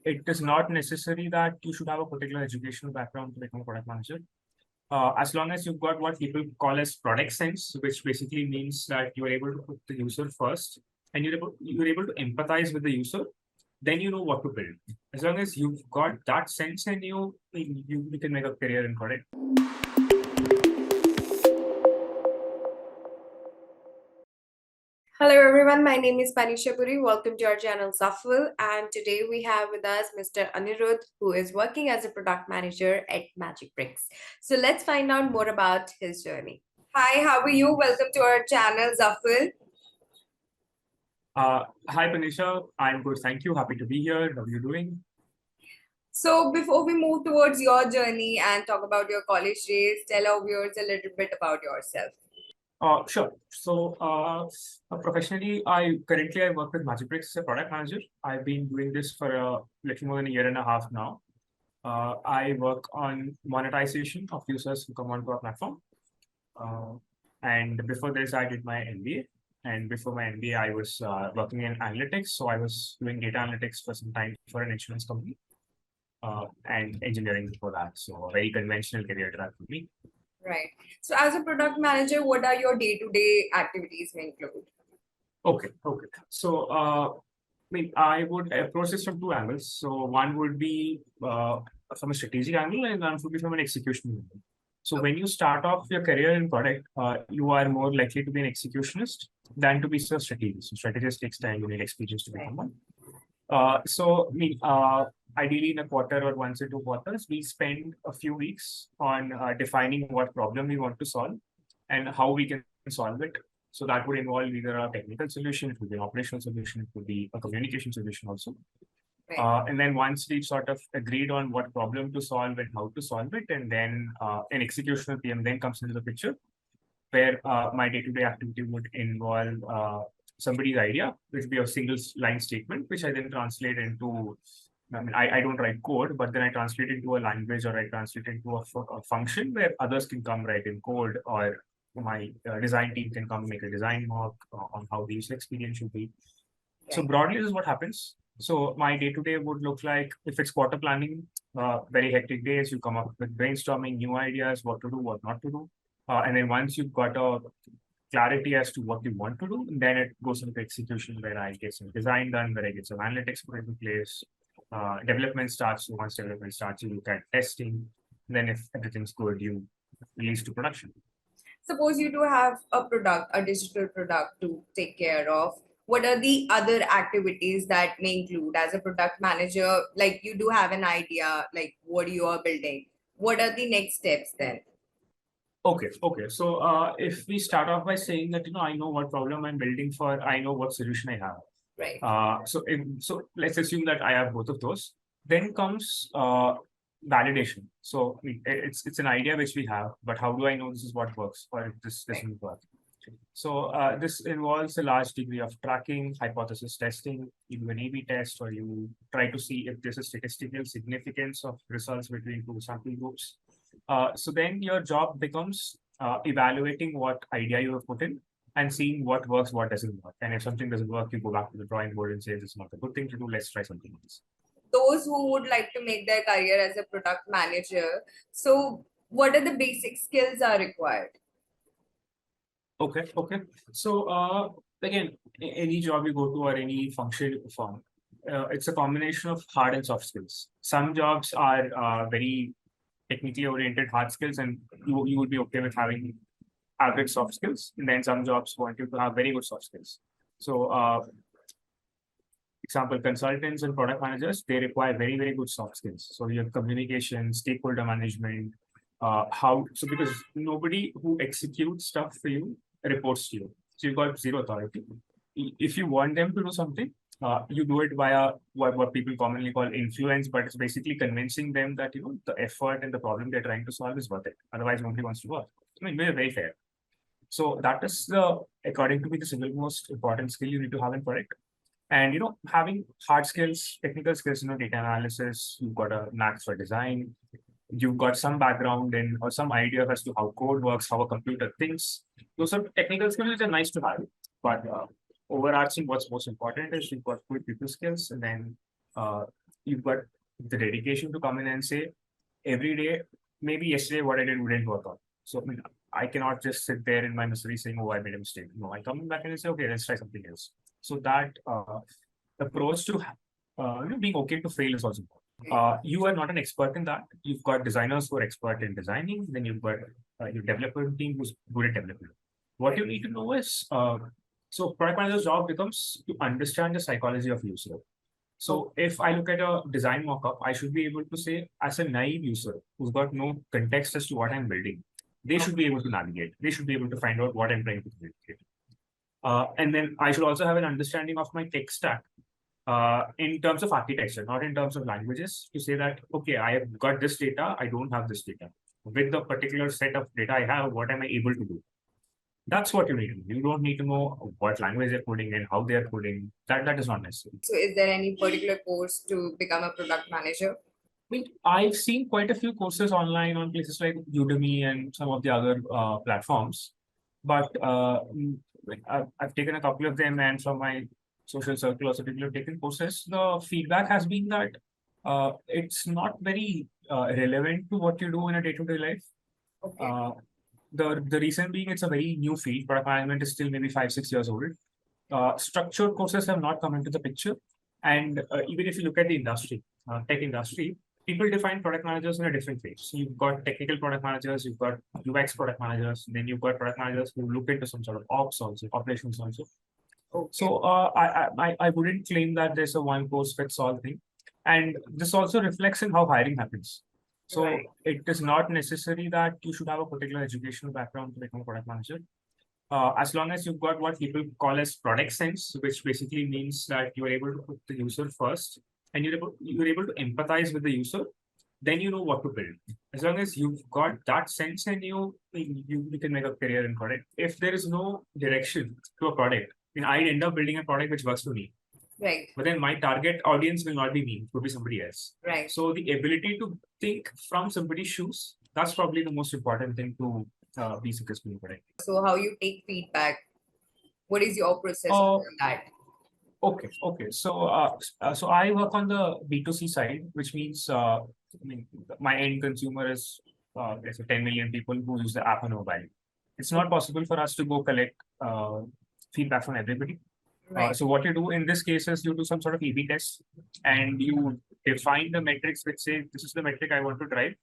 It is not necessary that you should have a particular educational background to become a product manager. As long as you've got what people call as product sense, which basically means that you are able to put the user first and you're able to empathize with the user, then you know what to build. As long as you've got that sense and you can make a career in product. Hello everyone, my name is Panisha Puri. Welcome to our channel Xaphal, and today we have with us Mr. Anurith, who is working as a product manager at Magicbricks. So let's find out more about his journey. Hi, how are you? Welcome to our channel Xaphal. Hi Panisha, I'm good. Thank you. Happy to be here. How are you doing? So before we move towards your journey and talk about your college days, tell our viewers a little bit about yourself. Sure. So, professionally, I work with Magicbricks as a product manager. I've been doing this for a little more than a year and a half now. I work on monetization of users who come onto our platform. And before this, I did my MBA. And before my MBA, I was working in analytics. So I was doing data analytics for some time for an insurance company and engineering before that. So a very conventional career track for me. Right. So as a product manager, what are your day-to-day activities may include? Okay. So, I would approach this from two angles. So one would be from a strategic angle, and one would be from an execution angle. So when you start off your career in product, you are more likely to be an executionist than to be a strategist. So strategist takes time, you need experience to become one. Ideally in a quarter or once in 2 quarters, we spend a few weeks on defining what problem we want to solve and how we can solve it. So that would involve either a technical solution, it could be an operational solution, it could be a communication solution also. And then once we've sort of agreed on what problem to solve and how to solve it, and then an executional PM then comes into the picture, where my day-to-day activity would involve somebody's idea, which would be a single line statement, which I then translate into, I don't write code, but then I translate it into a language or I translate it into a function where others can come write in code, or my design team can come make a design mock on how the user experience should be. So broadly, this is what happens. So my day-to-day would look like, if it's quarter planning, very hectic days, you come up with brainstorming, new ideas, what to do, what not to do. And then once you've got a clarity as to what you want to do, then it goes into execution, where I get some design done, where I get some analytics put into place. Development starts. So once development starts, you look at testing. Then if everything's good, you release to production. Suppose you do have a product, a digital product to take care of. What are the other activities that may include as a product manager? Like you do have an idea, like what you are building. What are the next steps then? Okay. So if we start off by saying that, I know what problem I'm building for, I know what solution I have. Right. So let's assume that I have both of those. Then comes validation. So it's an idea which we have, but how do I know this is what works or if this doesn't work? So this involves a large degree of tracking, hypothesis testing. You do an A/B test, or you try to see if there's a statistical significance of results between two sample groups. So then your job becomes evaluating what idea you have put in and seeing what works, what doesn't work. And if something doesn't work, you go back to the drawing board and say, this is not a good thing to do, let's try something else. Those who would like to make their career as a product manager, so what are the basic skills are required? Okay. So again, any job you go to or any function you perform, it's a combination of hard and soft skills. Some jobs are very technically oriented hard skills, and you would be okay with having average soft skills. And then some jobs want you to have very good soft skills. So example, consultants and product managers, they require very, very good soft skills. So your communication, stakeholder management, because nobody who executes stuff for you reports to you. So you've got zero authority. If you want them to do something, you do it via what people commonly call influence, but it's basically convincing them that the effort and the problem they're trying to solve is worth it. Otherwise, nobody wants to work. We're very fair. So that is according to me, the single most important skill you need to have in product. And having hard skills, technical skills, data analysis, you've got a knack for design, you've got some background in or some idea as to how code works, how a computer thinks. Those are technical skills which are nice to have, but overarching, what's most important is you've got good people skills, and then you've got the dedication to come in and say every day, maybe yesterday what I did wouldn't work out. So I mean, I cannot just sit there in my misery saying, oh, I made a mistake. No, I come back and say, okay, let's try something else. So that approach to being okay to fail is also important. You are not an expert in that. You've got designers who are expert in designing. Then you've got your developer team who's good at development. What you need to know is, so product manager's job becomes to understand the psychology of user. So if I look at a design mockup, I should be able to say, as a naive user who's got no context as to what I'm building, they should be able to navigate. They should be able to find out what I'm trying to communicate. And then I should also have an understanding of my tech stack in terms of architecture, not in terms of languages, to say that, okay, I have got this data, I don't have this data. With the particular set of data I have, what am I able to do? That's what you need to know. You don't need to know what language they're coding and how they're coding. That is not necessary. So is there any particular course to become a product manager? I mean, I've seen quite a few courses online on places like Udemy and some of the other platforms, but I've taken a couple of them, and from my social circle also people have taken courses. The feedback has been that it's not very relevant to what you do in a day-to-day life. Okay. The reason being it's a very new field. Product management is still maybe 5-6 years old. Structured courses have not come into the picture. And even if you look at the industry, tech industry, people define product managers in a different way. So you've got technical product managers, you've got UX product managers, then you've got product managers who look into some sort of ops also, operations also. Okay. So I wouldn't claim that there's a one course fits all thing. And this also reflects in how hiring happens. So it is not necessary that you should have a particular educational background to become a product manager. As long as you've got what people call as product sense, which basically means that you are able to put the user first and you're able to empathize with the user, then you know what to build. As long as you've got that sense and you can make a career in product. If there is no direction to a product, I mean, I'd end up building a product which works for me. Right. But then my target audience will not be me, it could be somebody else. Right. So the ability to think from somebody's shoes, that's probably the most important thing to be successful in product. So how you take feedback? What is your process on that? Okay. So I work on the B2C side, which means I mean, my end consumer is let's say 10 million people who use the app on mobile. It's not possible for us to go collect feedback from everybody. Right. So what you do in this case is you do some sort of A/B test and you define the metrics which say this is the metric I want to drive.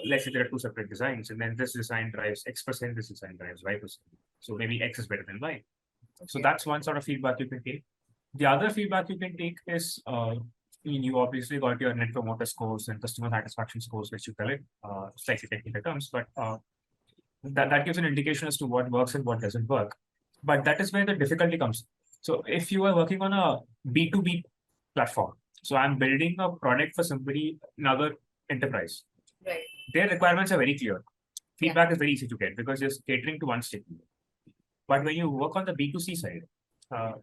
Let's say there are two separate designs, and then this design drives X%, this design drives Y%. So maybe X is better than Y. So that's one sort of feedback you can take. The other feedback you can take is you obviously got your net promoter scores and customer satisfaction scores, which you collect, slightly technical terms, but that gives an indication as to what works and what doesn't work. But that is where the difficulty comes. So if you are working on a B2B platform, so I'm building a product for somebody, another enterprise. Right. Their requirements are very clear. Feedback is very easy to get because you're catering to one stakeholder. But when you work on the B2C side,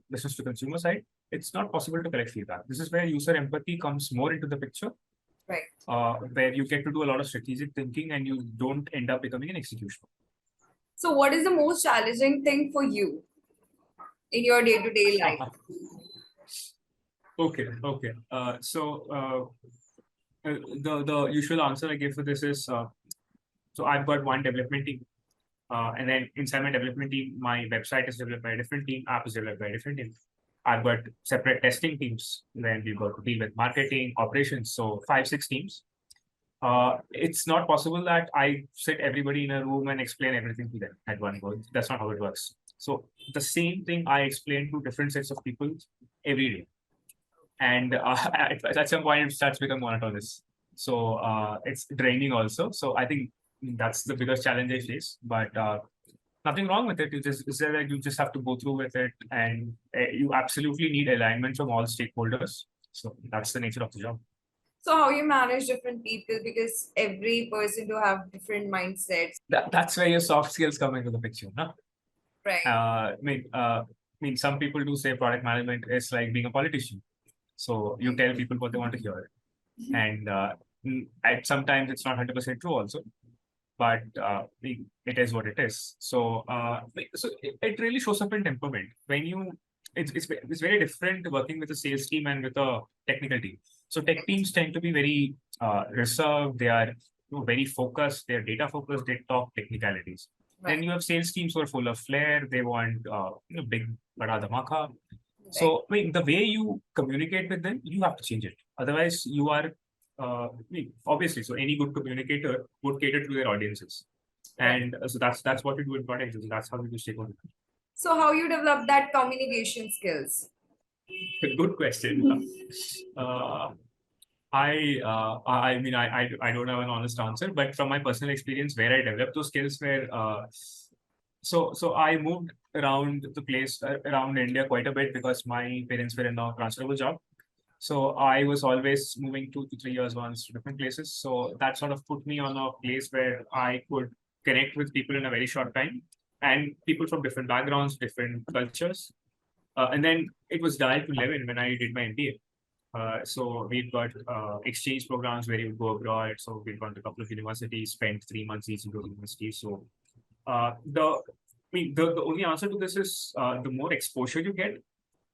business to consumer side, it's not possible to collect feedback. This is where user empathy comes more into the picture. Right. Where you get to do a lot of strategic thinking and you don't end up becoming an executioner. So what is the most challenging thing for you in your day-to-day life? Okay. The usual answer I give for this is, so I've got one development team. And then inside my development team, my website is developed by a different team, app is developed by a different team. I've got separate testing teams. Then we've got to deal with marketing, operations. So 5-6 teams. It's not possible that I sit everybody in a room and explain everything to them at one go. That's not how it works. So the same thing I explain to different sets of people every day. And at some point it starts becoming monotonous. So it's draining also. So I think that's the biggest challenge I face. But nothing wrong with it. It's that you just have to go through with it, and you absolutely need alignment from all stakeholders. So that's the nature of the job. So how you manage different people, because every person do have different mindsets. That's where your soft skills come into the picture, no? Right. I mean, some people do say product management is like being a politician. So you tell people what they want to hear, and at sometimes it's not 100% true also. But it is what it is. So it really shows up in temperament. When you, it's very different working with a sales team and with a technical team. So tech teams tend to be very reserved. They are very focused. They're data focused. They talk technicalities. Then you have sales teams who are full of flair. They want big bada dhamaka. So I mean, the way you communicate with them, you have to change it. Otherwise, you are obviously. So any good communicator would cater to their audiences, and so that's what we do in product. That's how we do stakeholder. So how you develop that communication skills? Good question. I mean, I don't have an honest answer, but from my personal experience, where I developed those skills were, so I moved around the place around India quite a bit because my parents were in a transferable job. So I was always moving 2 to 3 years once to different places. So that sort of put me on a place where I could connect with people in a very short time and people from different backgrounds, different cultures. And then it was dialed to 11 when I did my MBA. So we've got exchange programs where you go abroad. So we've gone to a couple of universities, spent 3 months each in those universities. So the only answer to this is the more exposure you get,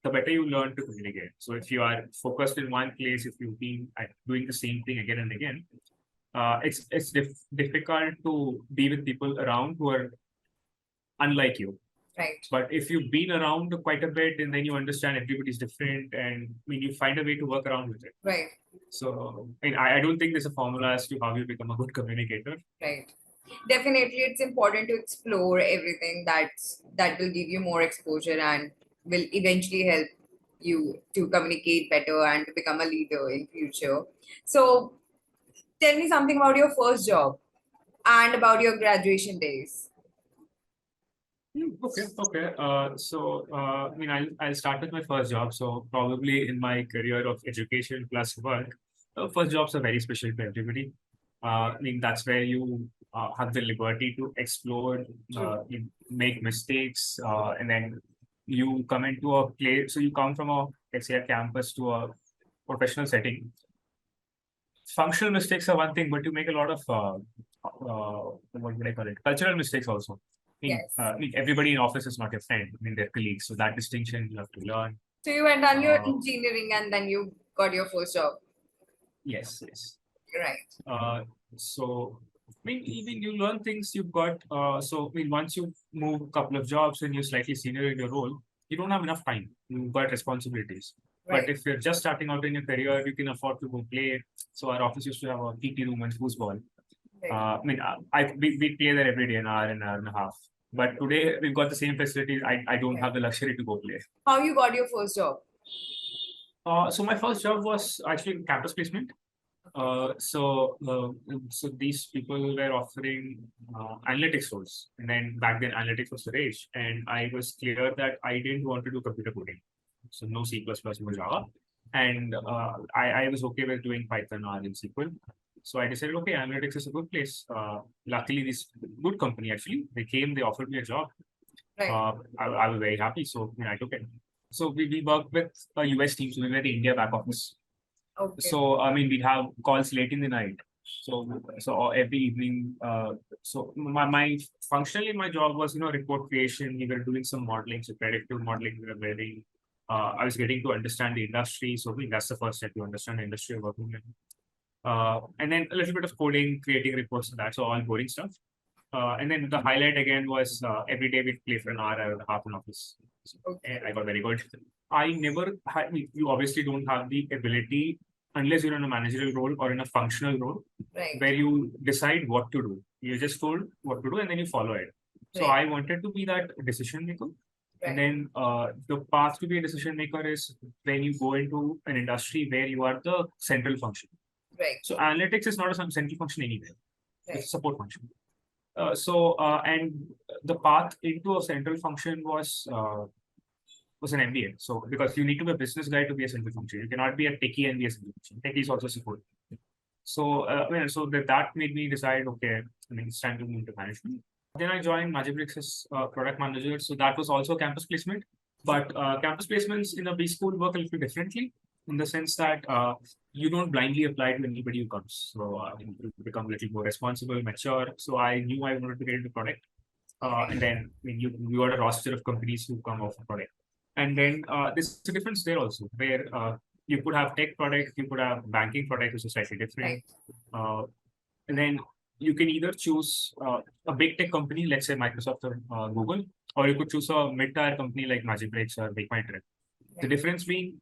the better you learn to communicate. So if you are focused in one place, if you've been doing the same thing again and again, it's difficult to be with people around who are unlike you. Right. But if you've been around quite a bit and then you understand everybody's different and I mean, you find a way to work around with it. Right. So I mean, I don't think there's a formula as to how you become a good communicator. Right. Definitely, it's important to explore everything that will give you more exposure and will eventually help you to communicate better and to become a leader in future. So tell me something about your first job and about your graduation days. Okay. I mean, I'll start with my first job. So probably in my career of education plus work, first jobs are very special to everybody. I mean, that's where you have the liberty to explore, you make mistakes, and then you come into a place. So you come from let's say, a campus to a professional setting. Functional mistakes are one thing, but you make a lot of what would I call it? Cultural mistakes also. I mean, everybody in office is not your friend. I mean, they're colleagues. So that distinction you have to learn. So you went on your engineering and then you got your first job. Yes. Right. So I mean, even you learn things you've got. So I mean, once you move a couple of jobs and you're slightly senior in your role, you don't have enough time. You've got responsibilities. Right. But if you're just starting out in your career, you can afford to go play. So our office used to have a PT room and foosball. Right. I mean, we play there every day, an hour and a half. But today we've got the same facilities. I don't have the luxury to go play. How you got your first job? So my first job was actually campus placement. So these people were offering analytics roles, and then back then analytics was the rage, and I was clear that I didn't want to do computer coding, so no C++, no Java, and I was okay with doing Python, R, and SQL. So I decided, okay, analytics is a good place. Luckily, this good company actually, they offered me a job. Right. I was very happy, so I took it. So we worked with a US team, so we were the India back office. Okay. So I mean, we'd have calls late in the night. So every evening. So my functionally my job was report creation. We were doing some modeling, so predictive modeling. We were building. I was getting to understand the industry. So I mean, that's the first step to understand the industry you're working in. And then a little bit of coding, creating reports and that. So all boring stuff. And then the highlight again was every day we'd play for an hour and a half in office. So, I got very good. I never had, you obviously don't have the ability unless you're in a managerial role or in a functional role, right, where you decide what to do. You're just told what to do and then you follow it. So right, I wanted to be that decision maker. right, And then the path to be a decision maker is when you go into an industry where you are the central function. right, So analytics is not a central function anywhere. right, It's a support function. And the path into a central function was an MBA. So because you need to be a business guy to be a central function, you cannot be a techie and be a central function. Techie is also support. So that made me decide, okay, I mean, it's time to move into management. Then I joined Magicbricks as product manager. So that was also campus placement. But campus placements in a B school work a little differently in the sense that you don't blindly apply to anybody who comes. So you become a little more responsible, mature. So I knew I wanted to get into product. And then you got a roster of companies who come off a product. And then there's a difference there also, where you could have tech product, you could have banking product, which is slightly different. Right. And then you can either choose a big tech company, let's say Microsoft or Google, or you could choose a mid-tier company like Magicbricks or BRIDGEi2i. The difference being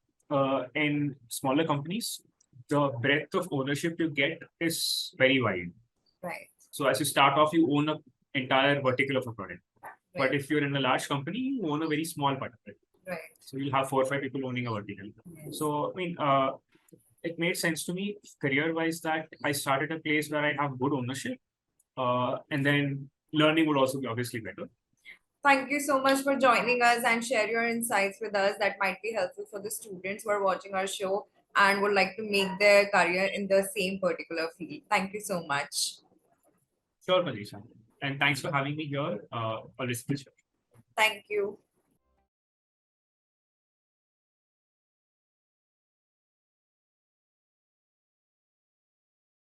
in smaller companies, the breadth of ownership you get is very wide. Right. So as you start off, you own an entire vertical of a product. Right. But if you're in a large company, you own a very small part of it. Right. So you'll have 4 or 5 people owning a vertical. Yes. So, I mean, it made sense to me career-wise that I started a place where I have good ownership, and then learning would also be obviously better. Thank you so much for joining us and share your insights with us that might be helpful for the students who are watching our show and would like to make their career in the same particular field. Thank you so much. Sure, Panisha. And thanks for having me here. Always pleasure. Thank you.